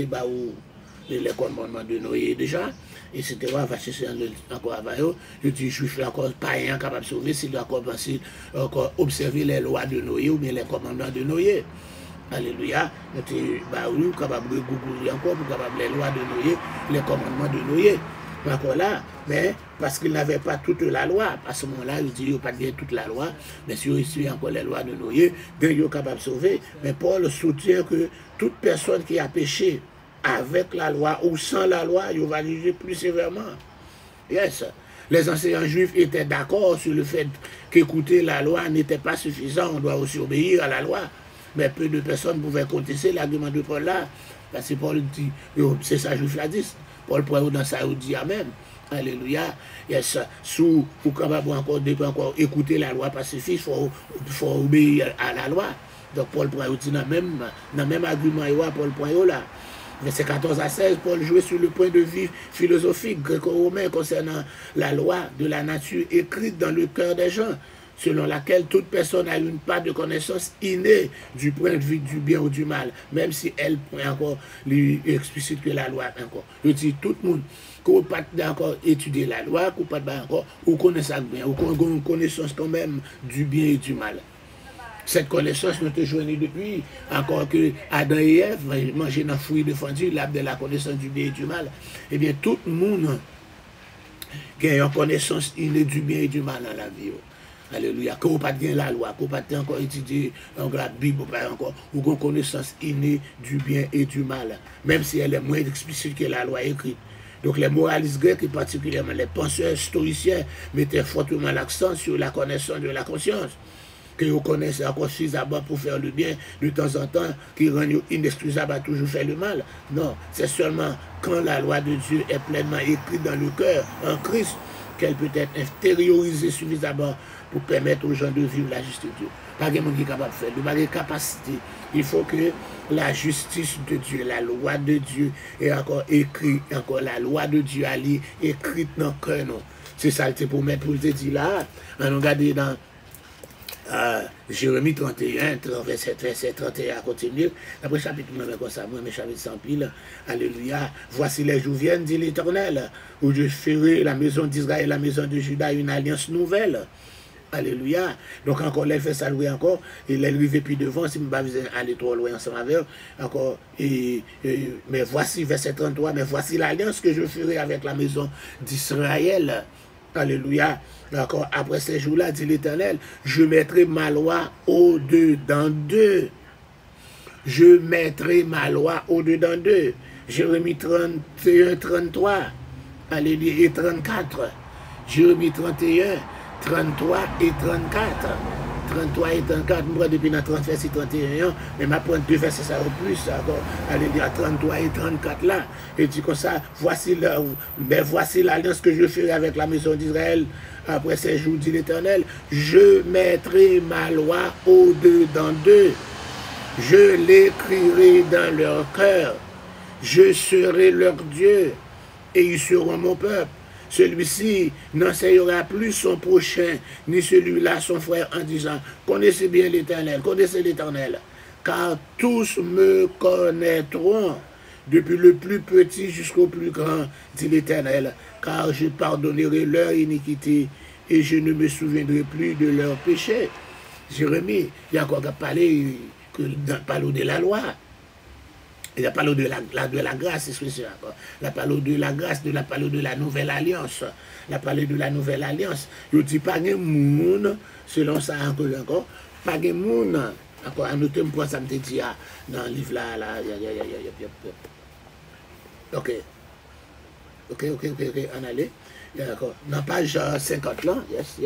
les commandements de Noé déjà. Et c'était va chercher encore avant. Je dis, juif encore païen capable de sauver, s'il doit encore observer les lois de Noé ou bien les commandements de Noé. Alléluia. Nous sommes capables de googler encore pour capable les lois de Noé, les commandements de Noé. Encore là, mais parce qu'il n'avait pas toute la loi, à ce moment-là, il dit, il n'y a pas bien toute la loi, mais si il suit encore les lois de Noé, bien il est capable de sauver. Mais Paul soutient que toute personne qui a péché avec la loi ou sans la loi, il va juger plus sévèrement. Yes. Les enseignants juifs étaient d'accord sur le fait qu'écouter la loi n'était pas suffisant, on doit aussi obéir à la loi. Mais peu de personnes pouvaient contester l'argument de Paul là, parce que Paul dit, c'est ça juif l'a dit, Paul pourrait dans ça dit Amen. Alléluia. Yes. Sous ou capable encore écouter la loi pacifique, il faut obéir à la loi. Donc Paul pourrait dire dans le même argument, Paul pourrait là. Verset 14 à 16, Paul jouait sur le point de vue philosophique gréco-romain concernant la loi de la nature écrite dans le cœur des gens, selon laquelle toute personne a une part de connaissance innée du point de vue du bien ou du mal, même si elle pourrait encore lui explicite que la loi encore. Je dis tout le monde qu'on pas d'accord étudier la loi, qu'on pas encore, ou connaît ça bien, ou qu'on a une connaissance quand même du bien et du mal. Cette connaissance nous te joignée depuis, encore que Adam et Ève mangeaient dans le fruit défendu, l'arbre de la connaissance du bien et du mal. Eh bien, tout le monde qui a une connaissance innée du bien et du mal dans la vie. Alléluia. Que vous pas de la loi, que vous pas encore étudier la Bible, ou qu'on connaissance innée du bien et du mal, même si elle est moins explicite que la loi écrite. Donc les moralistes grecs, et particulièrement les penseurs stoïciens, mettaient fortement l'accent sur la connaissance de la conscience, que vous connaissez encore suffisamment pour faire le bien de temps en temps, qui rend inexcusable à toujours faire le mal. Non, c'est seulement quand la loi de Dieu est pleinement écrite dans le cœur, en Christ, qu'elle peut être intériorisée suffisamment pour permettre aux gens de vivre la justice de Dieu. Pas de monde qui est capable de faire, il n'y a pas de capacité. Il faut que la justice de Dieu, la loi de Dieu est encore écrite, encore la loi de Dieu à lire, écrite dans le cœur. C'est ça le pour mettre pour le dire là. On regarde dans Jérémie 31, verset 31 à continuer. Après chapitre, comme ça, moi, mes chapitres sans pile. Alléluia. Voici les jours viennent, dit l'Éternel, où je ferai la maison d'Israël et la maison de Juda une alliance nouvelle. Alléluia. Donc encore, les fait saluer encore, et les arriver puis devant, si je ne vais pas aller trop loin ensemble avec encore, mais voici, verset 33, mais voici l'alliance que je ferai avec la maison d'Israël. Alléluia. D'accord. Après ces jours-là, dit l'Éternel, je mettrai ma loi au-dedans d'eux. Je mettrai ma loi au-dedans d'eux. Jérémie 31, 33. Alléluia. Et 34. Jérémie 31, 33 et 34. 33 et 34, moi depuis dans 30 verset 31, mais ma prendre deux versets ça au plus, allez dire 33 et 34 là, et dit comme ça, voici l'alliance que je ferai avec la maison d'Israël après ces jours, dit l'Éternel, je mettrai ma loi au-dedans d'eux, je l'écrirai dans leur cœur, Je serai leur Dieu et ils seront mon peuple. Celui-ci n'enseignera plus son prochain, ni celui-là son frère en disant, connaissez bien l'Éternel, connaissez l'Éternel, car tous me connaîtront, depuis le plus petit jusqu'au plus grand, dit l'Éternel, car je pardonnerai leur iniquité et je ne me souviendrai plus de leurs péchés. Jérémie, il y a encore parlé de la loi. Il a parlé de la grâce, c'est ça. Il a parlé de la grâce, il a parlé de la nouvelle alliance. Il a parlé de la nouvelle alliance. Il dit pas de monde, selon ça encore, pas de monde. Encore, à noter, moi, ça me dit dans le livre là. Ok, on allait. D'accord. Dans page 50 là, yes.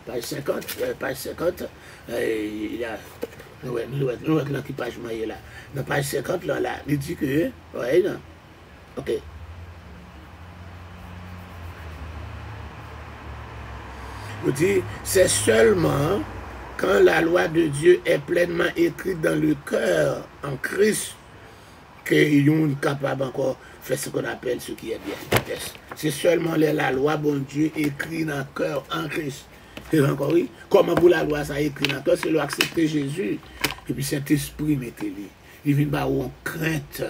Page 50, il y a. Nous avons qui page là. Dans page 50 là, il dit que. Ouais, non. Ok. Il dit, c'est seulement quand la loi de Dieu est pleinement écrite dans le cœur en Christ qu'ils sont capables encore de faire ce qu'on appelle ce qui est bien. C'est seulement la loi, bon Dieu, écrit dans le cœur en Christ. Et encore, oui, comment pour la loi, ça écrit dans le cœur, c'est l'accepter Jésus. Et puis cet esprit, mettez-le. Il vient par où on crainte.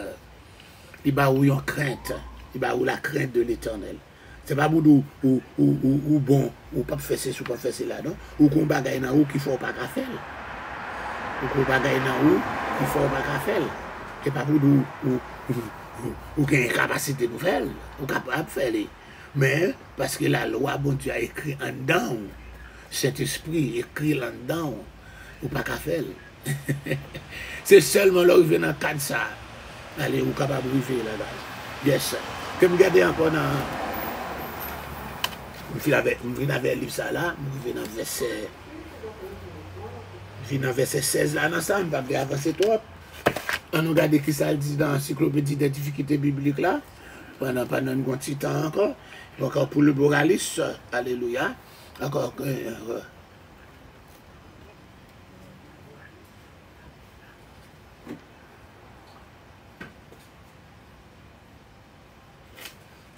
Il va où on crainte. Il va où la crainte de l'Éternel. C'est pas pour nous, ou bon, ou pas faire ça, ou pas faire cela, non? Ou qu'on bagaille dans où qu'il faut pas faire. Ou qu'on bagaille dans où qu'il faut pas faire. C'est pas pour nous, ou qu'il y a une capacité de faire, ou capable de faire. Mais, parce que la loi, bon Dieu a écrit en dedans, cet esprit écrit en dedans, ou pas qu'à faire. C'est seulement là où il vient dans le cadre de ça. Allez, ou capable de vivre là-bas. Yes. Que vous regardez encore dans. Je viens avec le livre ça là, je viens dans verset 16 là, ensemble, je vais avancer trop. On nous regarde qui ça dit dans l'encyclopédie des difficultés bibliques là, pendant un petit temps encore. Encore pour le moraliste, alléluia. Encore.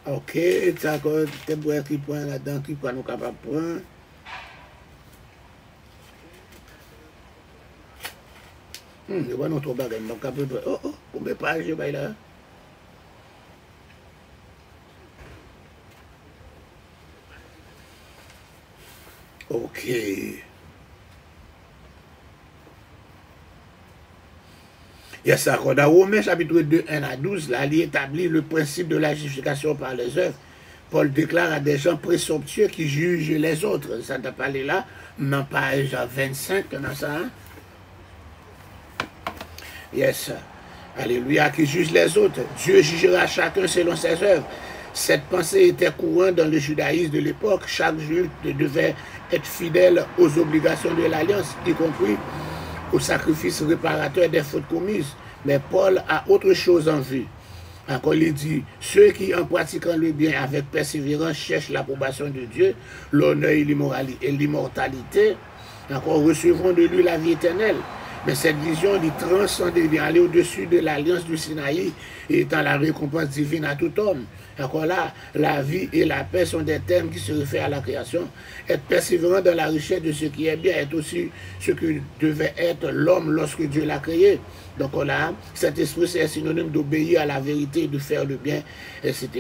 Ok, d'accord, t'es bon qui prend là-dedans, qui prend nous capables de prendre. Je vois notre bagage, donc à peu près. Oh, combien de pages je vais là? Ok. Il y a ça, dans Romains chapitre 2, 1 à 12, là, il établit le principe de la justification par les œuvres. Paul déclare à des gens présomptueux qui jugent les autres. Ça t'a parlé là, dans page 25, dans ça. Hein? Yes. Alléluia, qui juge les autres. Dieu jugera chacun selon ses œuvres. Cette pensée était courante dans le judaïsme de l'époque. Chaque juge devait être fidèle aux obligations de l'alliance, y compris au sacrifice réparateur des fautes commises. Mais Paul a autre chose en vue. Encore, il dit, ceux qui, en pratiquant le bien avec persévérance, cherchent l'approbation de Dieu, l'honneur et l'immortalité, encore recevront de lui la vie éternelle. Mais cette vision dit transcender, aller au-dessus de l'alliance du Sinaï, étant la récompense divine à tout homme. Encore là, la vie et la paix sont des termes qui se réfèrent à la création. Être persévérant dans la richesse de ce qui est bien est aussi ce que devait être l'homme lorsque Dieu l'a créé. Donc là, cet esprit, c'est synonyme d'obéir à la vérité, de faire le bien, etc.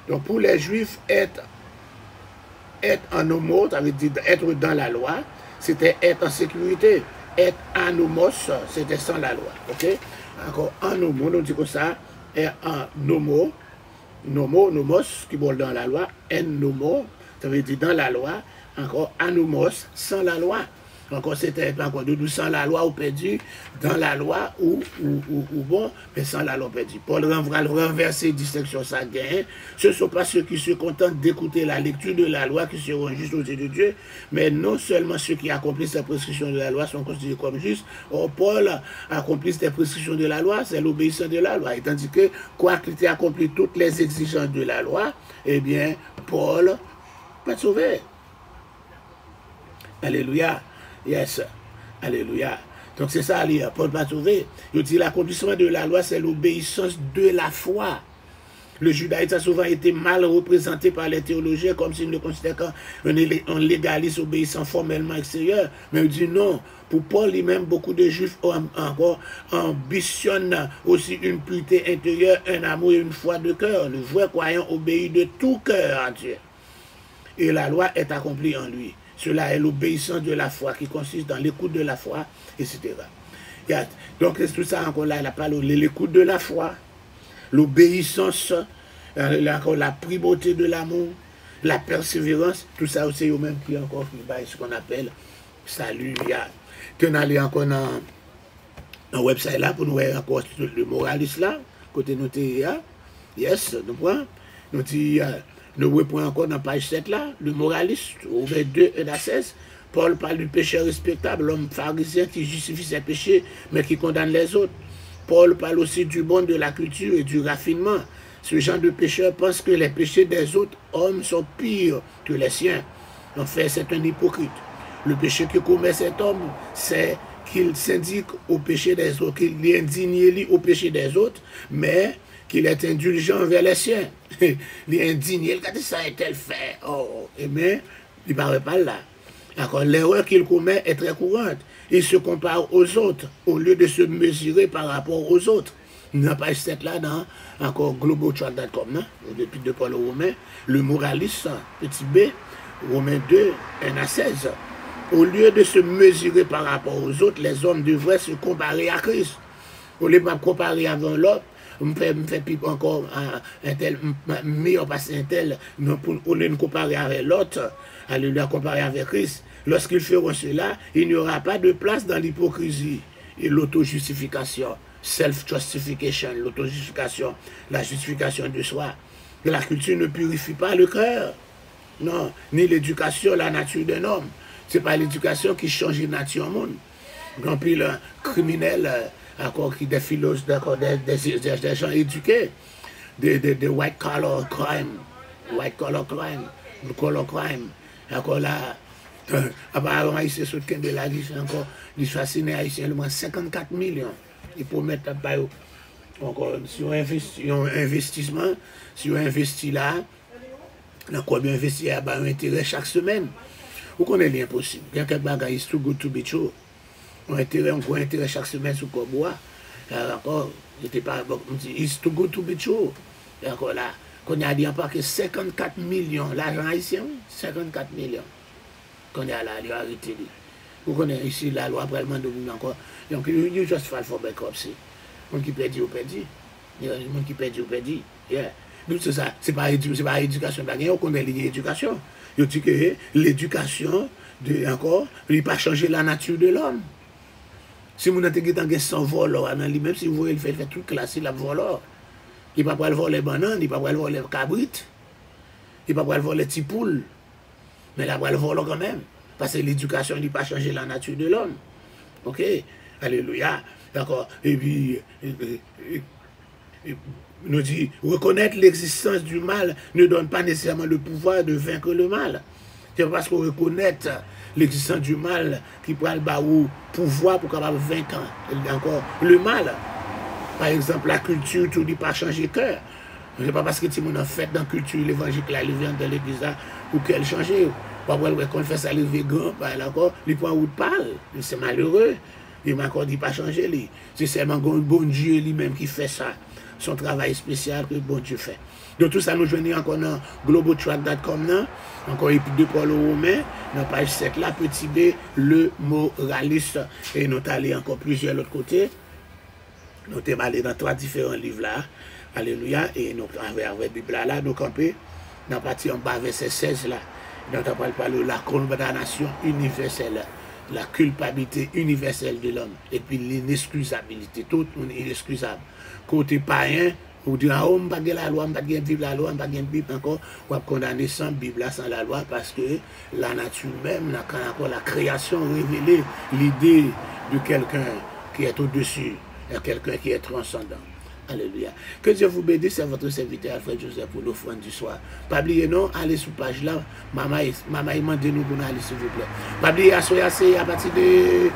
Donc pour les Juifs, être en homo, ça veut dire être dans la loi, c'était être en sécurité. Être anomos, c'était sans la loi. Ok? Encore en homo, on dit que ça, est en nomo. Nomos, qui vole dans la loi, nomo, ça veut dire dans la loi, encore anomos, sans la loi. Encore c'était encore de sans la loi ou perdu, dans la loi ou bon, mais sans la loi perdu. Paul renverser distinction ça gagne. Ce ne sont pas ceux qui se contentent d'écouter la lecture de la loi qui seront justes aux yeux de Dieu, mais non seulement ceux qui accomplissent les prescriptions de la loi sont considérés comme justes. Or, Paul accomplit les prescriptions de la loi, c'est l'obéissance de la loi. Et tandis que, quoi qu'il ait accompli toutes les exigences de la loi, eh bien, Paul va être sauvé. Alléluia. Yes, alléluia. Donc c'est ça, Paul va trouver. Il dit l'accomplissement de la loi, c'est l'obéissance de la foi. Le judaïsme a souvent été mal représenté par les théologiens comme s'ils ne considèrent qu'un légaliste obéissant formellement extérieur. Mais il dit non. Pour Paul, lui-même, beaucoup de juifs encore ambitionnent aussi une pureté intérieure, un amour et une foi de cœur. Le vrai croyant obéit de tout cœur à Dieu. Et la loi est accomplie en lui. Cela est l'obéissance de la foi qui consiste dans l'écoute de la foi, etc. Donc, c'est tout ça encore là, il a parlé de l'écoute de la foi, l'obéissance, la primauté de l'amour, la persévérance, tout ça aussi, au même qui encore ce qu'on appelle salut. On allait encore dans un website là pour nous voir encore le moraliste là, côté noté, yes, nous prenons, nous reprenons encore dans page 7 là, le moraliste, au verset 2 et à 16. Paul parle du pécheur respectable, l'homme pharisien qui justifie ses péchés, mais qui condamne les autres. Paul parle aussi du bon, de la culture et du raffinement. Ce genre de pécheur pense que les péchés des autres hommes sont pires que les siens. En fait, c'est un hypocrite. Le péché que commet cet homme, c'est qu'il s'indique au péché des autres, qu'il est indigné au péché des autres, mais qu'il est indulgent envers les siens. Il est indigné, il dit ça est tel fait. Oh, mais il ne parle pas là. Encore, l'erreur qu'il commet est très courante. Il se compare aux autres au lieu de se mesurer par rapport aux autres. Dans page 7 là, dans encore globaltrack.com, depuis de Paul aux Romains, le moraliste, petit b, Romains 2, 1 à 16. Au lieu de se mesurer par rapport aux autres, les hommes devraient se comparer à Christ. Au lieu de me comparer avec l'autre, me fait encore un tel meilleur passé un tel, au lieu de me comparer avec l'autre, alléluia, comparer avec Christ. Lorsqu'ils feront cela, il n'y aura pas de place dans l'hypocrisie et l'auto-justification, self-justification, l'auto-justification, la justification de soi. La culture ne purifie pas le cœur, non, ni l'éducation, la nature d'un homme. Ce n'est pas l'éducation qui change la nature au monde. Donc, puis le criminel, encore qui des philosophes, des gens éduqués, des white collar crime, blue collar crime, encore là, apparemment, ici, sur le de la liste, encore, ils fascinent haïtiens, le moins 54 millions. Ils promettent encore, si on investit un investissement, si on investit là, on a combien investi à un intérêt chaque semaine. Vous connaissez l'impossible. Il y a quelques bagages, it's too good to be true. On a intérêt chaque semaine sur le bois. Encore, it's too good to be true. Encore là, qu'on a dit encore que 54 millions, l'argent haïtien, 54 millions. Qu'on a là, il a arrêté. Vous connaissez ici la loi après le mandat encore. Donc, you just file for bankruptcy. Les gens qui perdent, ils perdent. Les gens qui perdent, ils perdent. Yeah. Donc, c'est ça. Ce n'est pas l'éducation. On connaît l'éducation. Je dis que l'éducation, encore, il n'a pas changé la nature de l'homme. Si vous avez 100 voleurs, même si vous voyez, il fait toute classe, il a voleur. Il ne peut pas voler les bananes, il ne peut pas voler les cabrites, il ne peut pas voler les petits poules. Mais il a pas le voler quand même. Parce que l'éducation n'a pas changé la nature de l'homme. Ok? Alléluia. D'accord? Et puis, nous dit, reconnaître l'existence du mal ne donne pas nécessairement le pouvoir de vaincre le mal. C'est parce qu'on reconnaît l'existence du mal qui prend le pouvoir pour capable vaincre encore le mal. Par exemple, la culture, tout dit pas changer cœur. Ce n'est pas parce que tu m'as fait dans la culture l'évangile, là, il vient dans l'église ou qu'elle change. Quand on fait ça, les végans, il prend où de parle. C'est malheureux. Il m'a encore dit pas changer. C'est seulement le bon Dieu lui-même qui fait ça. Son travail spécial que bon Dieu fait. Donc tout ça nous joignons encore dans globaltrack.com, encore épître de Paul aux Romains, dans page 7 là, petit b, le moraliste. Et nous allons encore plusieurs autres côtés. Nous sommes allés dans 3 différents livres là. Alléluia. Et nous avec la Bible là, nous campons dans la partie en bas, verset 16 là. Nous avons parlé de la condamnation universelle, la culpabilité universelle de l'homme, et puis l'inexcusabilité. Tout le monde est inexcusable. Côté païen, vous dites, oh, je ne vais pas la loi, je ne vais pas vivre la loi, je ne vais pas Bible encore, on va condamner sans Bible, sans la loi, parce que la nature même, la création révélé l'idée de quelqu'un qui est au-dessus, quelqu'un qui est transcendant. Alléluia. Que Dieu vous bénisse, c'est votre serviteur Alfred Joseph pour l'offrande du soir. Pas oublier non, allez sur page là. Maman, demandez nous pour aller s'il vous plaît. Pas oublier à partir de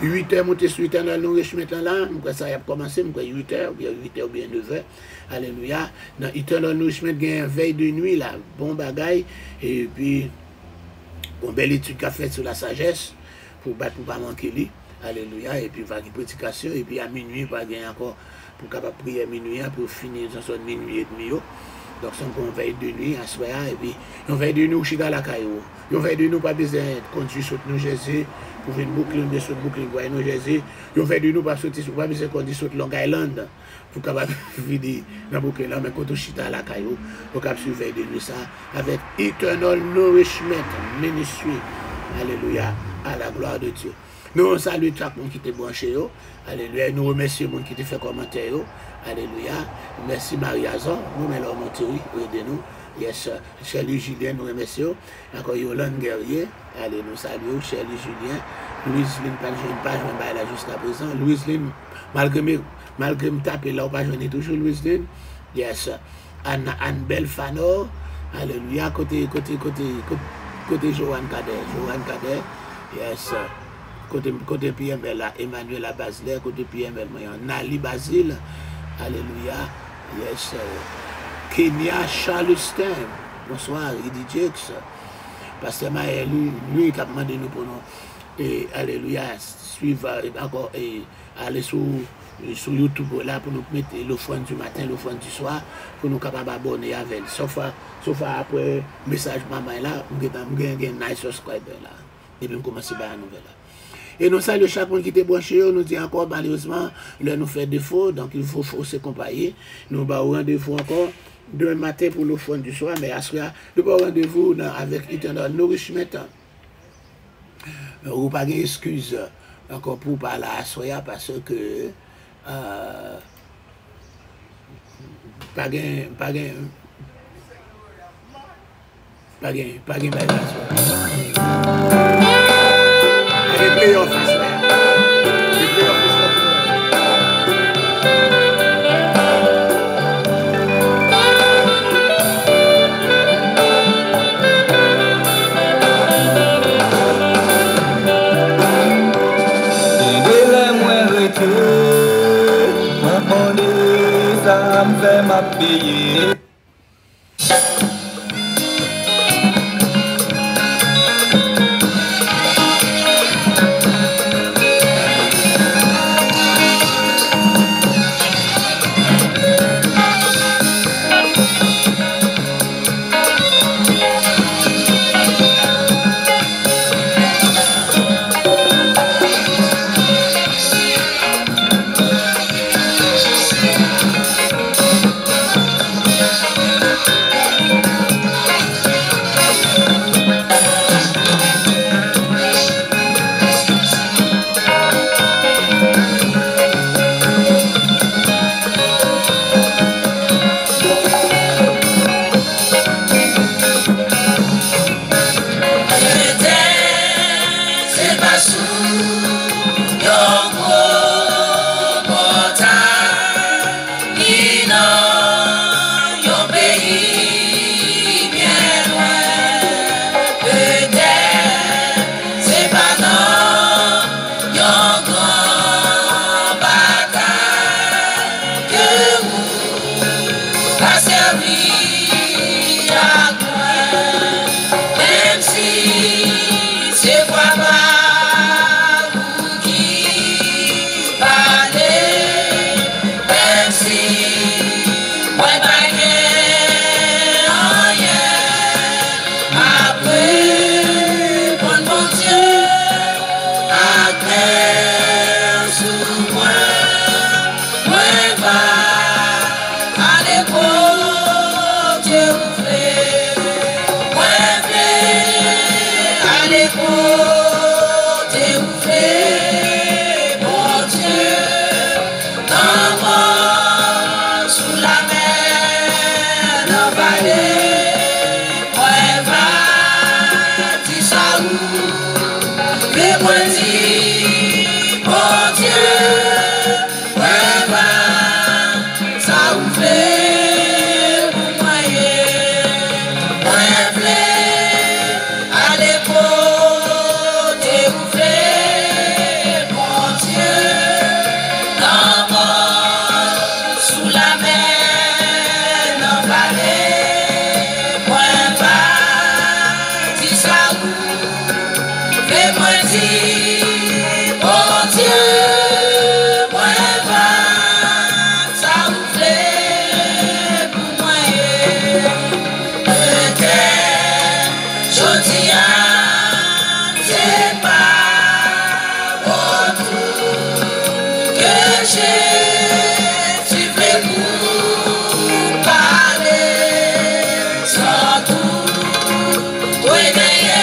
8 heures, monter sur l'éternel nourrissement là, ça a commencé, 8 heures, bien 8 heures ou bien 9 heures. Alléluia. Dans l'éternel nourrissement, il y a une veille de nuit là, bon bagaille, et puis, bon, belle étude qu'a fait sur la sagesse, pour ne pas manquer lui. Alléluia. Et puis, il va y avoir une prédication, et puis à minuit, il va y avoir encore, pour capable prier à minuit, pour finir, ça soit minuit et demi. Donc, c'est une veille de nuit, à soir, et puis, une veille de nuit, où je suis dans la caillou. Une veille de nuit, pas besoin de conduire sur nous, Jésus, pour venir boucler, de sur boucler, voir nous, Jésus. Une veille de nuit, pas sortir, pas besoin de conduire sur Long Island, pour capable venir dans boucler là, mais quand on chita à la caillou, pour capable surveiller de nuit ça, avec Eternal Nourishment Ministry. Alléluia, à la gloire de Dieu. Nous saluons chaque monde qui était branché. Alléluia. Nous remercions les gens qui te fait commentaire. Alléluia. Merci Marie-Azan. Nous mettons monter, aidez-nous. Yes, Chélie Julien, nous remercions. Encore Yolande Guerrier. Allez, nous saluons Chélie Julien. Louise Lynn, pas une page, mais là jusqu'à présent. Louise Lynn, malgré me taper là, pas joindre toujours Louise Lynn. Yes. Anne Belfano. Alléluia. Côté Joanne Kader. Yes. Côté PML là, Emmanuel Basler, côté PML, Nali Basile, alléluia, yes, Kenya Charleston, bonsoir, Eddie Jakes, Pasteur Maël, lui qui a demandé nous pour nous, et alléluia, suivre encore, et aller sur YouTube là pour nous mettre l'offrande du matin, l'offrande du soir, pour nous capables d'abonner avec, sauf après, message maman là, nous avons un nice subscriber là, et puis nous commençons par la nouvelle là. Et nous saluons chaque monde qui était branché, nous dit encore malheureusement, là nous fait défaut, donc il faut se comparer. Nous avons rendez-vous encore demain matin pour l'offrande du soir, mais à ce moment-là, nous avons rendez-vous avec Eternal Nourishment. Nous n'avons pas d'excuse encore pour parler à soya parce que pas de les playoffs là. Les playoffs ça me fait m'appuyer. Sans tout, oui, gagner,